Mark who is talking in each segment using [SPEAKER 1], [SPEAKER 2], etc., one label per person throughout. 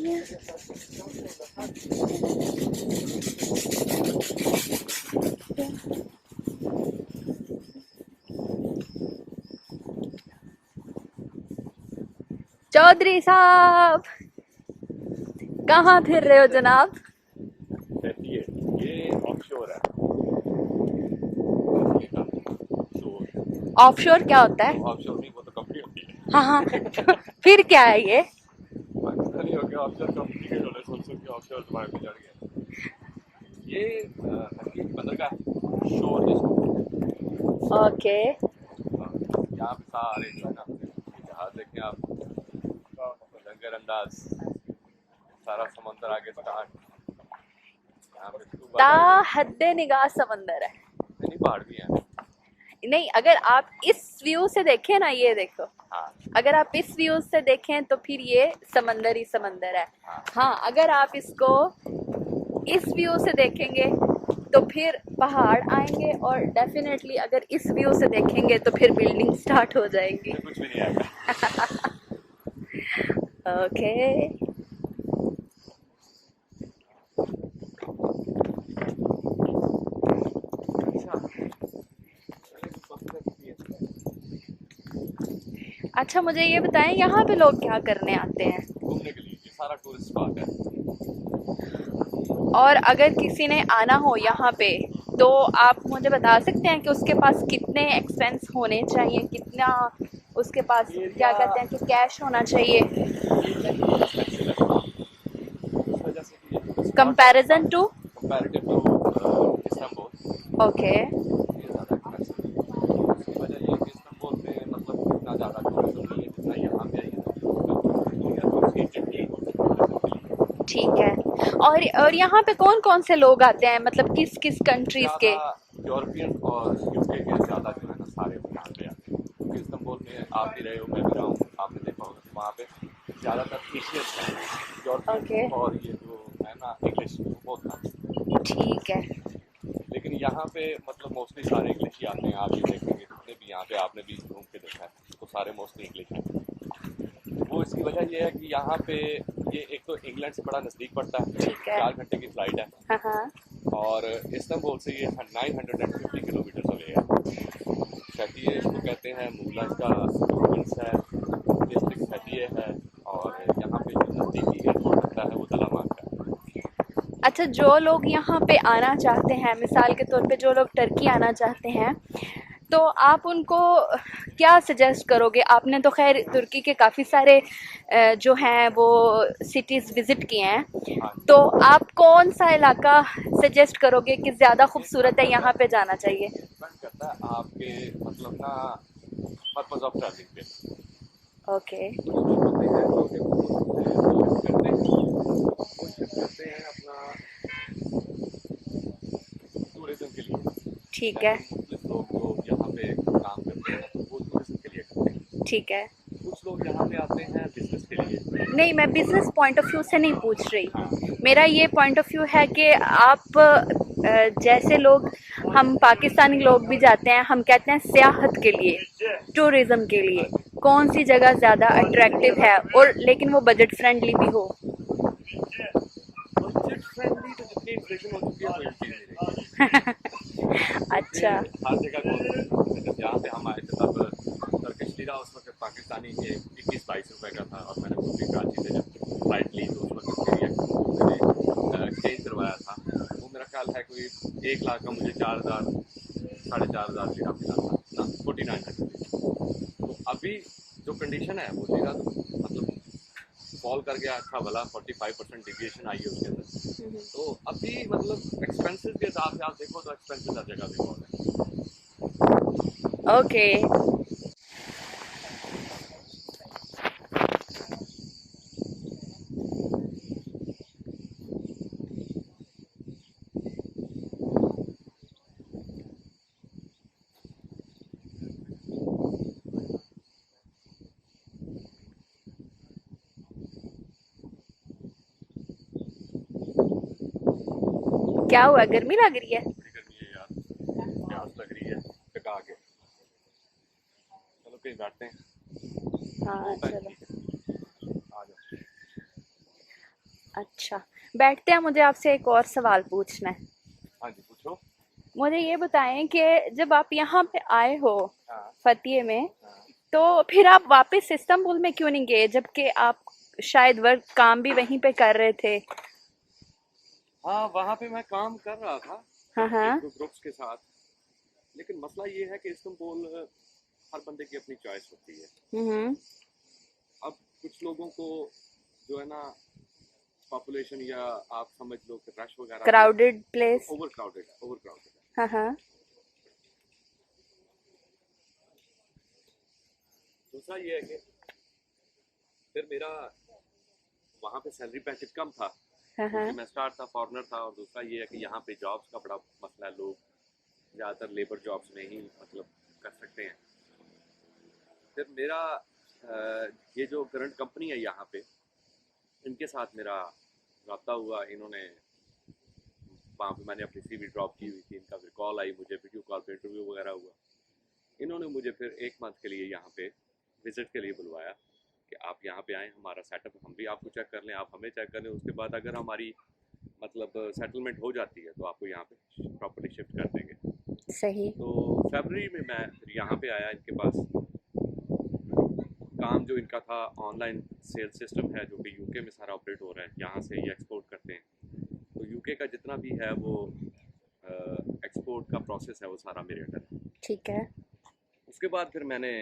[SPEAKER 1] नहीं है। चौधरी साहब कहाँ फिर रहे हो जनाब?
[SPEAKER 2] ये ऑफशोर है।
[SPEAKER 1] ऑफशोर क्या होता है?
[SPEAKER 2] ऑफशोर नहीं, वो तो कंपनी होती है।
[SPEAKER 1] हाँ हाँ फिर क्या है ये?
[SPEAKER 2] पाकिस्तानी हो गया ऑफशोर कंपनी के रोले सोच के ऑफशोर तुम्हारे पे चढ़ गया। ये हल्की बंदरगाह शोर जिसको
[SPEAKER 1] ओके।
[SPEAKER 2] यहाँ पे सारे जो है ना जहाज देखें आप, लंगर अंदाज, सारा समंदर आगे स्टार्ट। यहाँ पे स्कूबा
[SPEAKER 1] ता
[SPEAKER 2] डाइविंग,
[SPEAKER 1] हद्दे निगाह समंदर है।
[SPEAKER 2] नहीं पहाड़ भी हैं।
[SPEAKER 1] नहीं, अगर आप इस व्यू से देखें ना, ये देखो,
[SPEAKER 2] हाँ
[SPEAKER 1] अगर आप इस व्यू से देखें तो फिर ये समंदर ही समंदर है।
[SPEAKER 2] हाँ
[SPEAKER 1] हाँ, अगर आप इसको इस व्यू से देखेंगे तो फिर पहाड़ आएंगे, और डेफिनेटली अगर इस व्यू से देखेंगे तो फिर बिल्डिंग स्टार्ट हो जाएंगी।
[SPEAKER 2] कुछ भी नहीं आएगा।
[SPEAKER 1] ओके। अच्छा, मुझे ये बताएं, यहाँ पे लोग क्या करने आते हैं?
[SPEAKER 2] घूमने के लिए, ये सारा टूरिस्ट स्पॉट है।
[SPEAKER 1] और अगर किसी ने आना हो यहाँ पे, तो आप मुझे बता सकते हैं कि उसके पास कितने एक्सपेंस होने चाहिए, कितना उसके पास क्या कहते हैं कि कैश होना चाहिए comparison to?
[SPEAKER 2] Comparative to Istanbul
[SPEAKER 1] okay.
[SPEAKER 2] ये ज़्यादा एक्सपेंसिव है। उसकी वजह ये है कि इस्तांबुल में मतलब इतना ज़्यादा टूरिज्म नहीं है जितना यहाँ पे है।
[SPEAKER 1] ठीक है। और यहाँ पे कौन कौन से लोग आते हैं, मतलब किस किस कंट्रीज के?
[SPEAKER 2] ज़्यादा यूरोपियन और यूके के ज़्यादा जो है ना सारे यहाँ पे आते हैं, क्योंकि इस्तांबुल में आप भी रहे हो, मैं भी रहा हूँ, आपने देखा होगा कि वहाँ पे ज़्यादातर एशियंस हैं, यूरोपियन
[SPEAKER 1] ओके,
[SPEAKER 2] और ये जो है ना इंग्लिश बहुत कम।
[SPEAKER 1] ठीक है।
[SPEAKER 2] लेकिन यहाँ पे मतलब मोस्टली सारे इंग्लिश ही आते हैं। आप ये देखेंगे जितने भी यहाँ पे आपने भी घूम के देखा है तो सारे मोस्टली इंग्लिश हैं। वो इसकी वजह ये है कि यहाँ पे ये एक तो इंग्लैंड से बड़ा नज़दीक पड़ता है,
[SPEAKER 1] ठीक है।
[SPEAKER 2] 4 घंटे की फ़्लाइट है,
[SPEAKER 1] हाँ हाँ।
[SPEAKER 2] और इस्तांबुल से ये 950 किलोमीटर अवे है। शतीये इसको कहते हैं, मुगला इसका प्रोविंस है, डिस्ट्रिक्ट शतीये है, और यहाँ पे जो नज़दीकी एयरपोर्ट लगता है वो दलामान का है।
[SPEAKER 1] अच्छा, जो लोग यहाँ पे आना चाहते हैं, मिसाल के तौर पे जो लोग टर्की आना चाहते हैं, तो आप उनको क्या सजेस्ट करोगे? आपने तो खैर तुर्की के काफ़ी सारे जो हैं वो सिटीज़ विज़िट किए हैं,
[SPEAKER 2] हाँ,
[SPEAKER 1] तो आप कौन सा इलाका सजेस्ट करोगे कि ज़्यादा
[SPEAKER 2] ये
[SPEAKER 1] खूबसूरत है, यहाँ पे जाना चाहिए?
[SPEAKER 2] डिपेंड करता है आपके मतलब ना पर्पज़ ऑफ ट्रैवलिंग पे।
[SPEAKER 1] ओके।
[SPEAKER 2] कुछ लोग होते हैं जो कि वो शिफ्ट करते हैं, वो शिफ्ट करते हैं अपना टूरिज्म के लिए।
[SPEAKER 1] ठीक है।
[SPEAKER 2] जैसे मुस्लिम लोग जो यहाँ पे काम करते हैं वो टूरिज्म के लिए करते हैं।
[SPEAKER 1] ठीक है।
[SPEAKER 2] कुछ लोग यहाँ पे आते हैं बिजनेस के लिए।
[SPEAKER 1] नहीं, मैं बिजनेस पॉइंट ऑफ व्यू से नहीं पूछ
[SPEAKER 2] हाँ
[SPEAKER 1] रही। मेरा ये पॉइंट ऑफ व्यू है कि आप जैसे लोग, हम पाकिस्तानी लोग भी जाते हैं, हम कहते हैं सियाहत के लिए, टूरिज्म के लिए,
[SPEAKER 2] हाँ जी।
[SPEAKER 1] कौन सी जगह ज़्यादा अट्रैक्टिव है, और लेकिन वो बजट फ्रेंडली भी हो?
[SPEAKER 2] बजट फ्रेंडली तो जितनी इन्फ्लेशन हो चुकी है कोई भी चीज़ नहीं रही। क्योंकि
[SPEAKER 1] अच्छा।
[SPEAKER 2] हर जगह जब जहाँ पे हम आए थे तब टर्किश लीरा उस वक्त पाकिस्तानी के 21-22 रुपए का था, और मैंने दूसरी कराची से जब फ्लाइट ली तो उस वक्त मेरी मैंने एक्सचेंज करवाया था, वो मेरा ख्याल है कोई 1 लाख का मुझे 4,000 4,500 लीरा मिला था ना, 4900। तो अभी जो कंडीशन है वो लीरा तो मतलब फॉल कर गया, अच्छा भला 45% डिविएशन आई है उसके अंदर। तो अभी मतलब एक्सपेंसेस के हिसाब से आप देखो तो एक्सपेंसेस हर जगह पे बहुत है।
[SPEAKER 1] ओके। क्या हुआ, गर्मी लग रही है?
[SPEAKER 2] बड़ी गर्मी है यार, प्यास लग रही है टका के। चलो कहीं बैठते हैं।
[SPEAKER 1] हाँ
[SPEAKER 2] धूप है,
[SPEAKER 1] चलो।
[SPEAKER 2] ठीक है, आ जाओ।
[SPEAKER 1] अच्छा, बैठते हैं, मुझे आपसे एक और सवाल पूछना है।
[SPEAKER 2] हाँ जी, पूछो।
[SPEAKER 1] मुझे ये बताएं कि जब आप यहाँ पे आए हो
[SPEAKER 2] हाँ
[SPEAKER 1] फतिये में,
[SPEAKER 2] हाँ।
[SPEAKER 1] तो फिर आप वापस इस्तांबुल में क्यों नहीं गए, जबकि आप शायद वर्क काम भी वहीं पे कर रहे थे?
[SPEAKER 2] हाँ, वहाँ पे मैं काम कर रहा था
[SPEAKER 1] हाँ
[SPEAKER 2] एक
[SPEAKER 1] हाँ।
[SPEAKER 2] दो ग्रुप्स के साथ, लेकिन मसला ये है कि इस्तांबुल हर बंदे की अपनी चॉइस होती है।
[SPEAKER 1] हम्म।
[SPEAKER 2] अब कुछ लोगों को जो है ना, पॉपुलेशन या आप समझ लो कि रश वगैरह जो है,
[SPEAKER 1] क्राउडेड प्लेस।
[SPEAKER 2] ओवर क्राउडेड है, ओवर क्राउडेड है।
[SPEAKER 1] हाँ हाँ।
[SPEAKER 2] दूसरा ये है कि फिर मेरा वहाँ पे सैलरी पैकेज कम था,
[SPEAKER 1] हाँ
[SPEAKER 2] क्योंकि
[SPEAKER 1] हाँ।
[SPEAKER 2] मैं स्टार्ट था, फॉरनर था, और दूसरा ये है कि यहाँ पे जॉब्स का बड़ा मसला है। लोग ज़्यादातर लेबर जॉब्स में ही मतलब कर सकते हैं। फिर मेरा ये जो करंट कंपनी है यहाँ पे, इनके साथ मेरा रब्ता हुआ। इन्होंने वहाँ पे मैंने अपनी सीवी ड्रॉप की हुई थी, इनका फिर कॉल आई, मुझे वीडियो कॉल पे इंटरव्यू वगैरह हुआ। इन्होंने मुझे फिर 1 मंथ के लिए यहाँ पे विजिट के लिए बुलवाया कि आप यहाँ पे आएँ, हमारा सेटअप हम भी आपको चेक कर लें, आप हमें चेक कर लें। उसके बाद अगर हमारी मतलब सेटलमेंट हो जाती है तो आपको यहाँ पे प्रॉपर्ली शिफ्ट कर देंगे।
[SPEAKER 1] सही।
[SPEAKER 2] तो फरवरी में मैं फिर यहाँ पे आया इनके पास। काम जो इनका था, ऑनलाइन सेल्स सिस्टम है जो कि यूके में सारा ऑपरेट हो रहा है, यहाँ से ये एक्सपोर्ट करते हैं। तो यूके का जितना भी है वो एक्सपोर्ट का प्रोसेस है वो सारा मेरे अंडर है।
[SPEAKER 1] ठीक है।
[SPEAKER 2] उसके बाद फिर मैंने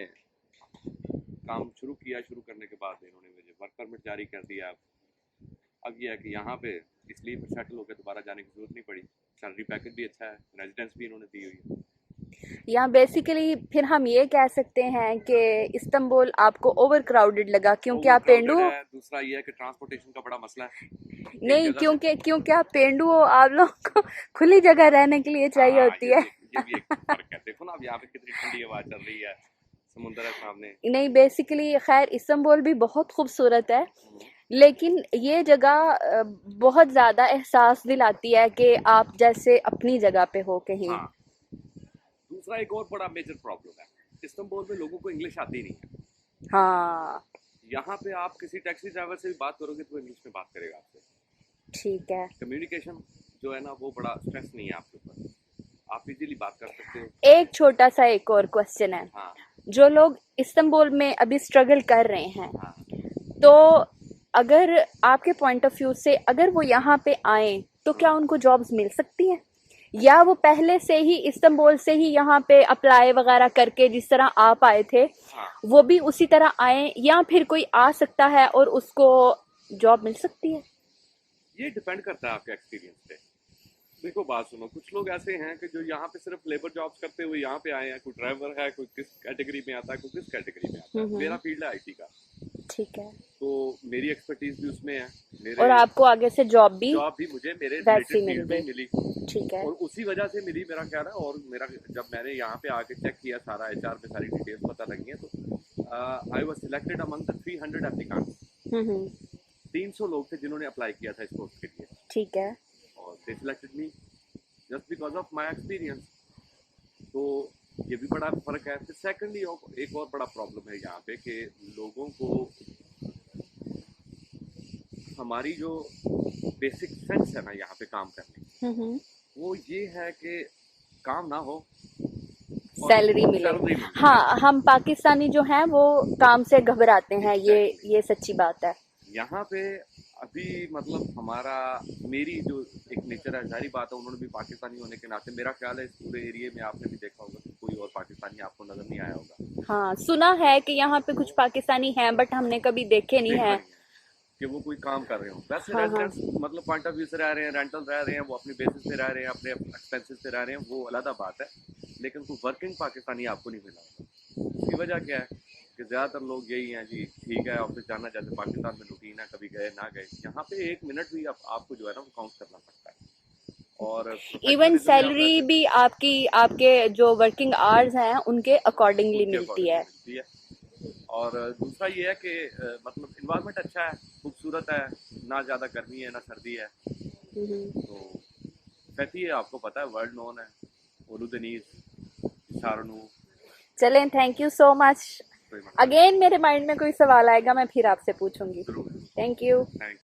[SPEAKER 2] काम शुरू किया। शुरू करने के बाद इन्होंने मुझे वर्क परमिट जारी कर दिया। अब यह है कि यहाँ पे इसलिए फिर सेटल होकर दोबारा जाने की जरूरत नहीं पड़ी। सैलरी पैकेज भी अच्छा है, रेजिडेंस भी इन्होंने दी हुई है।
[SPEAKER 1] यहाँ बेसिकली फिर हम ये कह सकते हैं कि इस्तांबुल आपको ओवर क्राउडेड लगा, क्योंकि
[SPEAKER 2] ओवर
[SPEAKER 1] आप पेंडू
[SPEAKER 2] क्राउडेड
[SPEAKER 1] हो।
[SPEAKER 2] है। दूसरा ये है कि ट्रांसपोर्टेशन का बड़ा मसला है। एक
[SPEAKER 1] नहीं,
[SPEAKER 2] जगह से,
[SPEAKER 1] क्योंकि क्योंकि आप पेंडू हो, आप लोग को खुली जगह रहने के लिए चाहिए
[SPEAKER 2] हाँ,
[SPEAKER 1] होती है।
[SPEAKER 2] ये भी एक फर्क है। देखो ना, अब यहाँ पे कितनी ठंडी हवा चल रही है, समुंदर है सामने।
[SPEAKER 1] नहीं, बेसिकली खैर इस्तांबुल भी बहुत खूबसूरत है,
[SPEAKER 2] हम्म,
[SPEAKER 1] लेकिन ये जगह बहुत ज़्यादा एहसास दिलाती है कि आप जैसे अपनी जगह पे हो कहीं।
[SPEAKER 2] हाँ। दूसरा एक और बड़ा मेजर प्रॉब्लम है, इस्तांबुल में लोगों को इंग्लिश आती नहीं है।
[SPEAKER 1] हाँ।
[SPEAKER 2] यहाँ पे आप किसी टैक्सी ड्राइवर से भी बात करोगे तो वो इंग्लिश में बात करेगा आपसे।
[SPEAKER 1] ठीक है।
[SPEAKER 2] कम्युनिकेशन जो है ना, वो बड़ा स्ट्रेस नहीं है आपके ऊपर, आप इजीली बात कर सकते हो।
[SPEAKER 1] एक छोटा सा एक और क्वेश्चन है।
[SPEAKER 2] हाँ
[SPEAKER 1] जो लोग इस्तांबुल में अभी स्ट्रगल कर रहे हैं,
[SPEAKER 2] हाँ।
[SPEAKER 1] तो अगर आपके पॉइंट ऑफ व्यू से अगर वो यहाँ पे आए तो क्या उनको जॉब्स मिल सकती हैं, या वो पहले से ही इस्तांबुल से ही यहाँ पे अप्लाई वगैरह करके जिस तरह आप आए थे
[SPEAKER 2] हाँ,
[SPEAKER 1] वो भी उसी तरह आए, या फिर कोई आ सकता है और उसको जॉब मिल सकती है?
[SPEAKER 2] ये डिपेंड करता है आपके एक्सपीरियंस पे। देखो बात सुनो, कुछ लोग ऐसे हैं कि जो यहाँ पे सिर्फ लेबर जॉब्स करते हुए यहाँ पे आए हैं। कोई ड्राइवर है, कोई किस कैटेगरी में आता है, कोई किस कैटेगरी में आता है। मेरा फील्ड है आईटी का,
[SPEAKER 1] ठीक है।
[SPEAKER 2] तो मेरी एक्सपर्टीज भी उसमें है।
[SPEAKER 1] और
[SPEAKER 2] मेरे
[SPEAKER 1] आपको आगे से जॉब भी
[SPEAKER 2] जॉब भी मुझे मेरे
[SPEAKER 1] वैसे
[SPEAKER 2] रिलेटेड
[SPEAKER 1] ही मिल
[SPEAKER 2] फील्ड में ही
[SPEAKER 1] गई?
[SPEAKER 2] मिली,
[SPEAKER 1] ठीक है।
[SPEAKER 2] और उसी वजह से मिली, मेरा ख्याल है। और मेरा जब मैंने यहाँ पे आके चेक किया, सारा एचआर में सारी डिटेल्स पता लगी हैं, तो I was selected among the 300 applicants.
[SPEAKER 1] Hmm.
[SPEAKER 2] 300 लोग थे जिन्होंने अप्लाई किया था इस पोस्ट के लिए,
[SPEAKER 1] ठीक है।
[SPEAKER 2] और they selected me just because of my experience. तो ये भी बड़ा फर्क है। फिर सेकेंडली एक और बड़ा प्रॉब्लम है यहाँ पे कि लोगों को हमारी जो बेसिक सेंस है ना यहाँ पे काम करने की, वो ये है कि काम ना हो और
[SPEAKER 1] सैलरी मिले।
[SPEAKER 2] सैलरी मिले।
[SPEAKER 1] हाँ, हम पाकिस्तानी जो हैं वो काम से घबराते हैं,
[SPEAKER 2] Exactly.
[SPEAKER 1] ये सच्ची बात है।
[SPEAKER 2] यहाँ पे अभी मतलब हमारा, मेरी जो एक नेचर है, जारी बात है, उन्होंने भी पाकिस्तानी होने के नाते, मेरा ख्याल है इस पूरे एरिया में आपने भी देखा होगा कि कोई और पाकिस्तानी आपको नजर नहीं आया होगा।
[SPEAKER 1] हाँ, सुना है कि यहाँ पे कुछ पाकिस्तानी हैं, बट हमने कभी देखे नहीं
[SPEAKER 2] देखा
[SPEAKER 1] है।
[SPEAKER 2] नहीं है कि वो कोई काम कर रहे हो। वैसे
[SPEAKER 1] हाँ हाँ।
[SPEAKER 2] रेजिडेंट्स मतलब पॉइंट ऑफ व्यू से रह रहे हैं, रेंटल रह रहे हैं, वो अपनी बेसिस पे रह रहे हैं, अपने एक्सपेंसेस पे रह रहे हैं, वो अलग बात है। लेकिन कोई वर्किंग पाकिस्तानी आपको नहीं मिला होगा। उसकी वजह क्या है कि ज़्यादातर लोग यही हैं जी, ठीक है ऑफिस जाना, जैसे पाकिस्तान में रूटीन है, कभी गए ना गए। यहाँ पे 1 मिनट भी आपको जो है ना वो काउंट करना पड़ता है। और
[SPEAKER 1] इवन
[SPEAKER 2] प्रोफेशनलिज्म में आप
[SPEAKER 1] सैलरी
[SPEAKER 2] रहते
[SPEAKER 1] भी आपकी आपके जो वर्किंग आवर्स हैं उनके अकॉर्डिंगली
[SPEAKER 2] उनके
[SPEAKER 1] मिलती है।
[SPEAKER 2] अकॉर्डिंगली मिलती है। और दूसरा ये है कि मतलब इन्वायरमेंट अच्छा है, खूबसूरत है, ना ज़्यादा गर्मी है ना सर्दी है। तो कहती है, आपको पता है, वर्ल्ड नोन है, ओलू दनीज, शारनू।
[SPEAKER 1] चलें, थैंक यू सो मच।
[SPEAKER 2] कोई मसला नहीं,
[SPEAKER 1] अगेन मेरे माइंड में कोई सवाल आएगा मैं फिर आपसे पूछूंगी।
[SPEAKER 2] जरूर।
[SPEAKER 1] Thank you.
[SPEAKER 2] थैंक